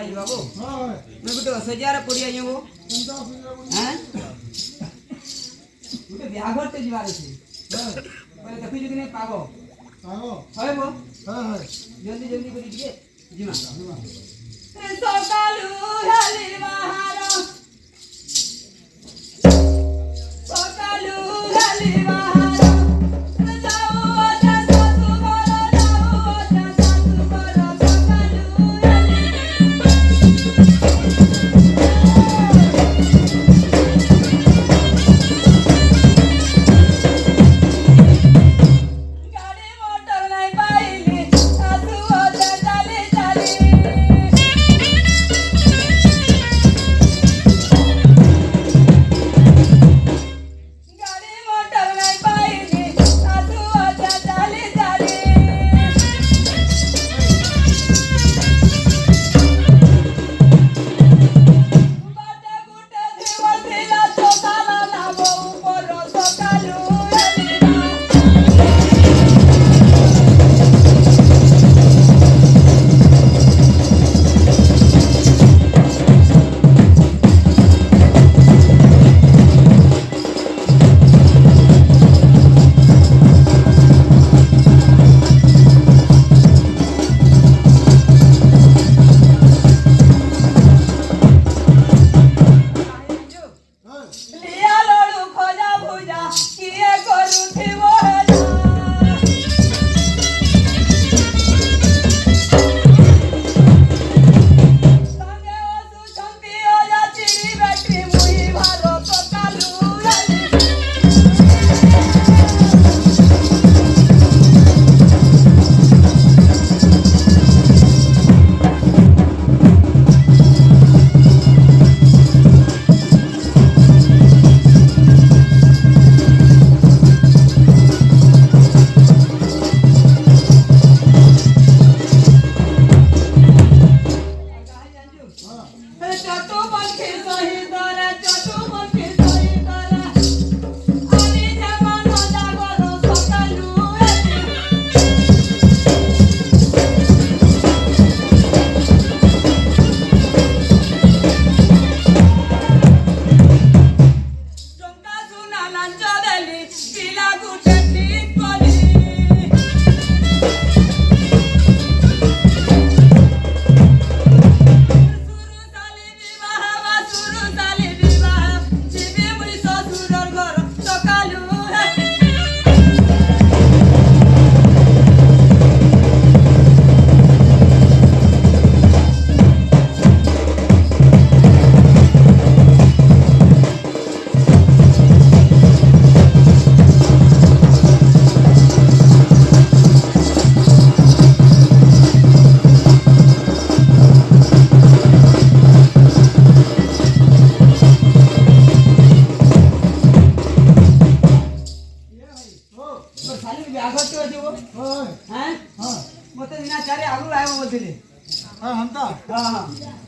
आई बाबू मैं गुटे 10,000 पड़ी आई वो हैं गुटे ब्याघर ते जीवार छै पहले देखि जदी नै पागो होय बो जल्दी जल्दी करी दिए जीमा सकालू हेली बाहर सकालू हेली बाहर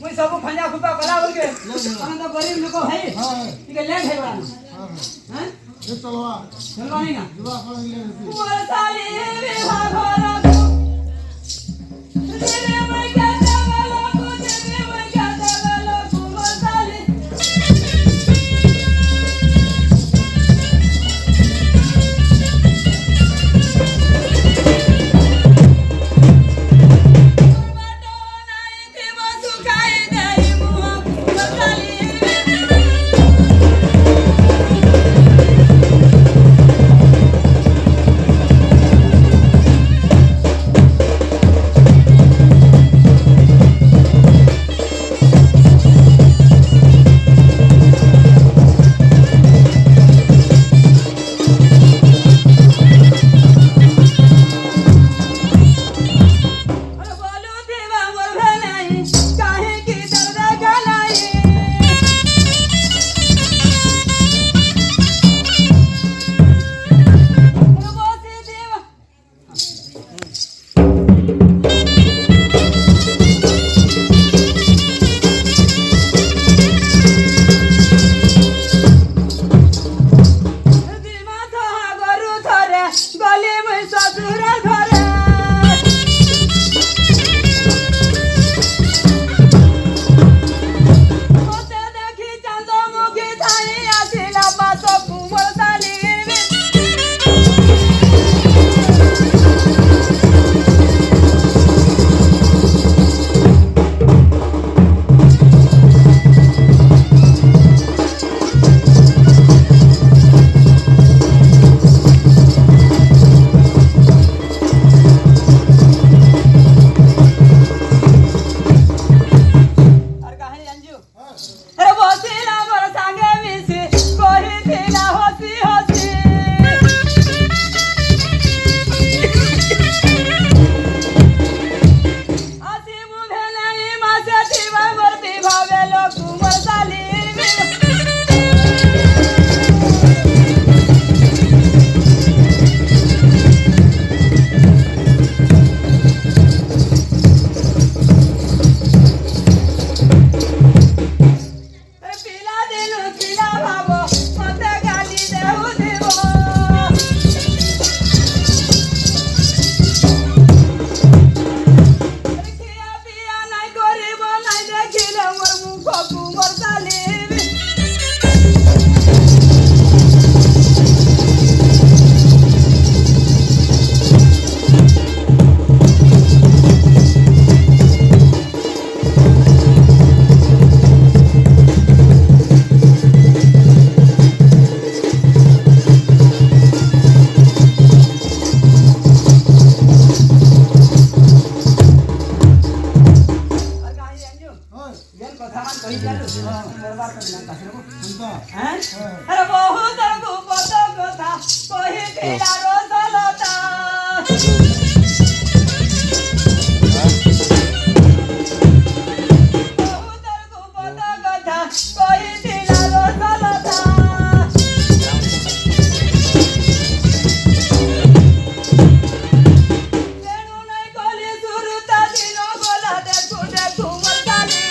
मुई सब खंजा खुपा कला बोल के अन तो गरीब लोग है ठीक है लेट है बड़ा हैं ये चलवा नहीं ना जुबा पड़ गया वो साली विवाह भरा तेरे मैं क्या देवलो को तेरे मैं क्या देवलो को वो साली शिवाय वरती भावेलो कुंवर झाली अरे बहुत पता कथा कोई तेरा रोज लता बहुत पता कथा कोई तेरा रोज लता तेनु नहीं कोली सुरता दिनो गोला देखो देखो मरकाली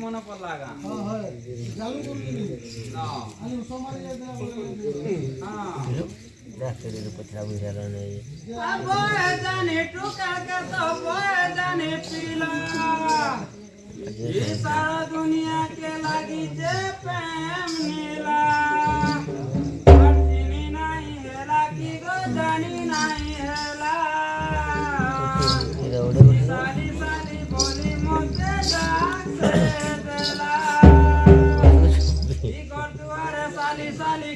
मन पड़ला सारा दुनिया के लागी जे प्रेम नीला नहीं हेला की गो जानी नहीं हेला साली साली बोली मुझे डाक से देला ई कर दुआरे साली साली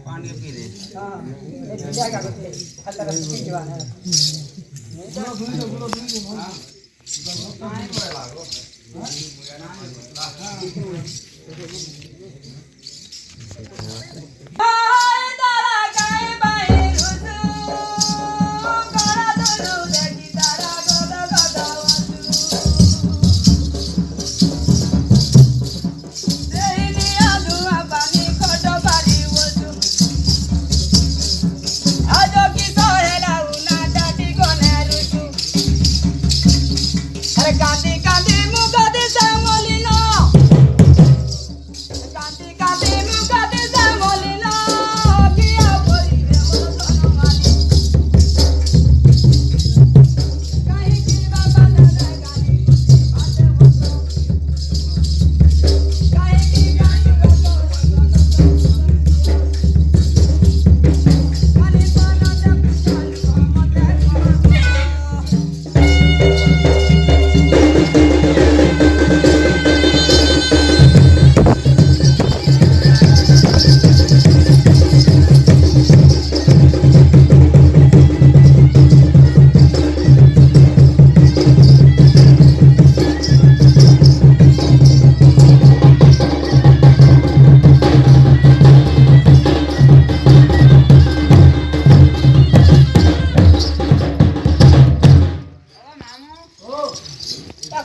पानी पी ले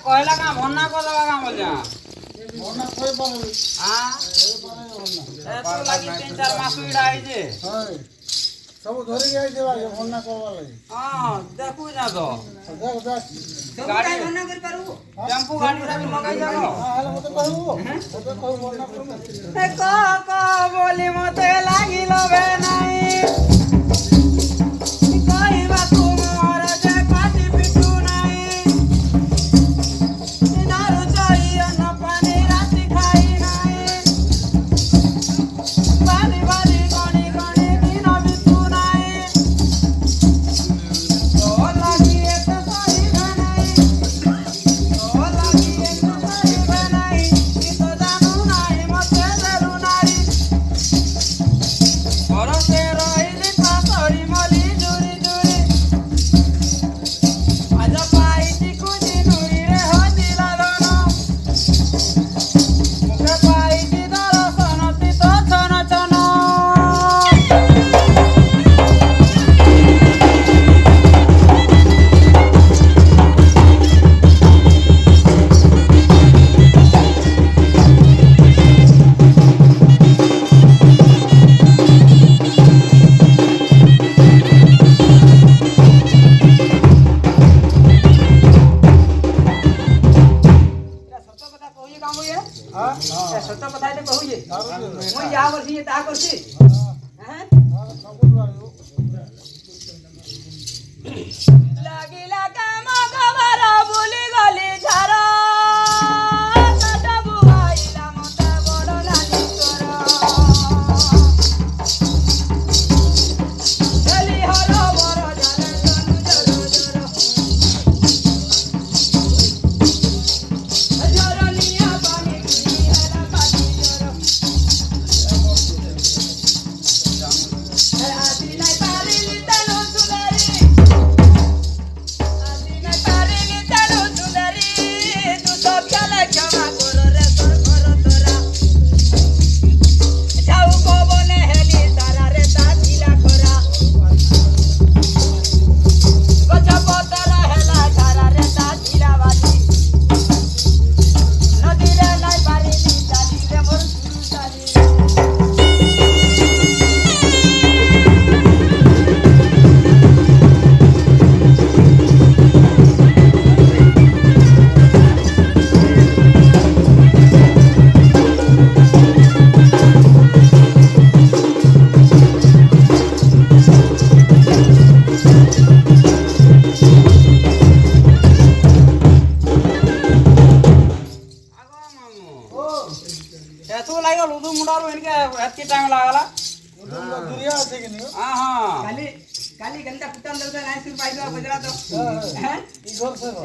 कहला का भन्ना को दवा का मजा भन्ना कोई पारे हां ए तो लागी 3-4 मास उड़ाई जे हां सब धरि गई देवा भन्ना करवा लागि हां देखू ना तो देख गाड़ी भन्ना कर पारू टेम्पो गाड़ी सा लगाई जाओ हां हेलो मते कहू मते कहू भन्ना करू ए का बोली मते लागी लबे नाही काई बात मोर जे काटी पिटू नाही सत्य बताई दे कहू जे मैं या वर्षी ता करसी हैं लागिला काम खबर भूली गली झारा काटा बुआइला मते बड़ रानी तोरा चली हरो बर जाने तनु जरो जरो जरनिया पानी की हला पानी जरो आती नहीं पाली तनु सुलारी तू लागल उदू मुंडारू इनके एतकी टाइम लागला दुरिया আছে কি নিও हां हां काली गंदा कुत्ता लगता है नाइस पाइबा बजरा तो हैं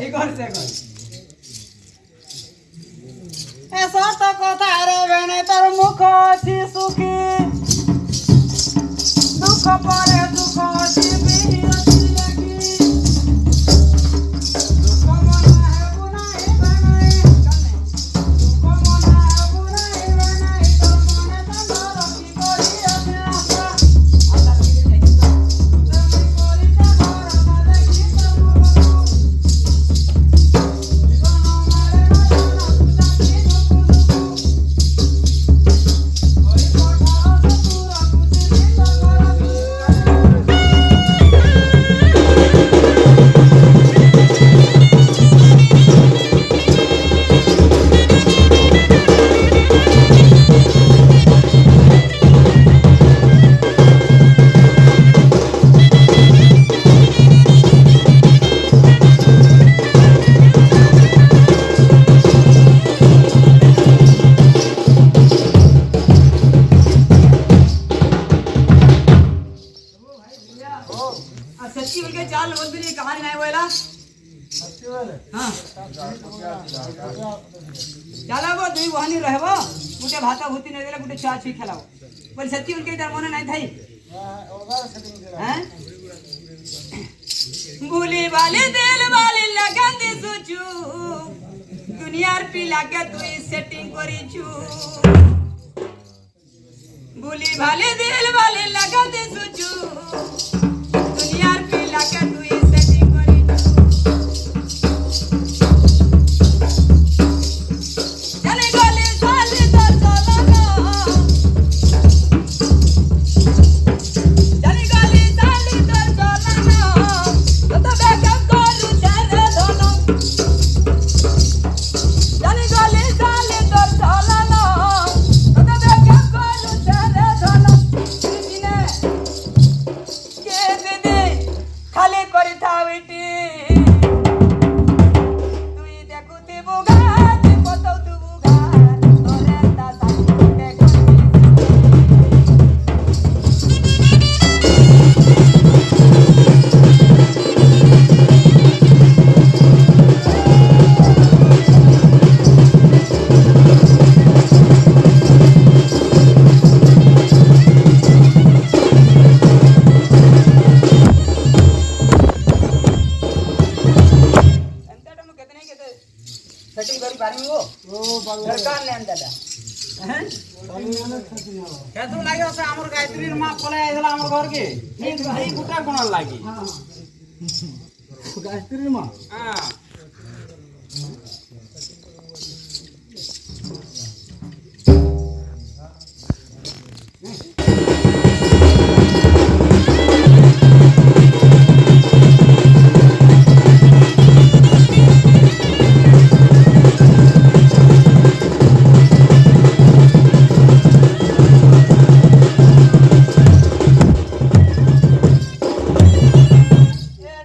igor se ऐसा तो कथा रे बेने तर मुख अछि सुखी दुख परे दुख अछि बिहि अछि लगी दुख मन है बुनाए बनाए दुख मन है बुनाए बनाए तो मन तंदर की करी अमे आशा आता की जाई तमे करी ते घर मारे की तमु जीवन मारे ना जाना तुता की दुख कोई कोठा पूरा कुछ भी तो घर सच्ची बोल के चाल बोल दी कहानी नहीं बोला हां चला वो दुई वहानी रहबो गुटे भाता भूति नहीं देले गुटे चा छी खेलाओ बोल सच्ची बोल के इधर मन नहीं थाई हैं भूली वाले दिल वाले लगन दे सोचू दुनियार पिला के तू सेटिंग करी छु भूली वाले दिल वाले लगन दे सोचू दुनियार पिला के तू सेटिंग करी चले गले साले तर चलना चले गले साले तर चलना तो बैकअप करू चले दोनों चले गले साले तर चलना तो बैकअप करू चले दोनों किने के दे खाली करी थाविटी তুই দেখুতে বুগা তুই কত তু বুগা তোরে তা সাইতে করবি ಎಂತಟ ಮು ಕೆತನೆ ಕೆತೆ ಸೆಟ್ಟಿಂಗ್ ಕರಿ ಪಾರಿ ಮು सरकार ने अंदर हैं केतु लागि असे हमर गायत्री मा पले आइला हमर घर के ई भाई गुटा कोन लागि हां गायत्री मां हां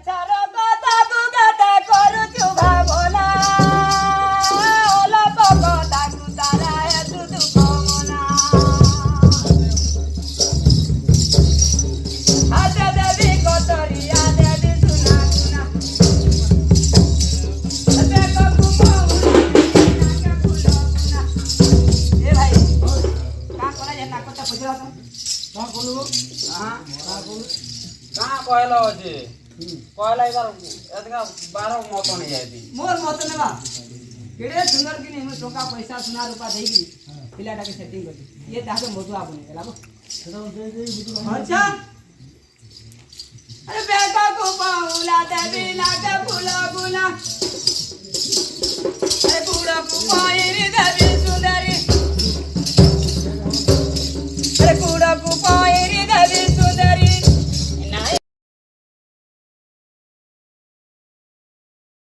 चारो कथा बुगाटा करू छु भावना ओला पगटा कुतारा है तू दुखोना आजा देवी कोतरिया देवी सुना सुना अबे कबू पाऊना का फूलो सुना ए भाई का कोला जे नाकता पुजरा तो का बोलबो हां का बोल कहां कहलो जे कहला इधर एतका 12 मत नहीं जाती मोर मत नेबा केड़े सुंदर की नहीं टोका पैसा सुना रूपा देगी पिलाटा के सेटिंग कर ये ताके मोटू आपने चलाबो সেটা দে দে বুঝি अच्छा अरे बेटा को पाऊला देवी नाके फूला गुना अरे पूरा को पाए रे देवी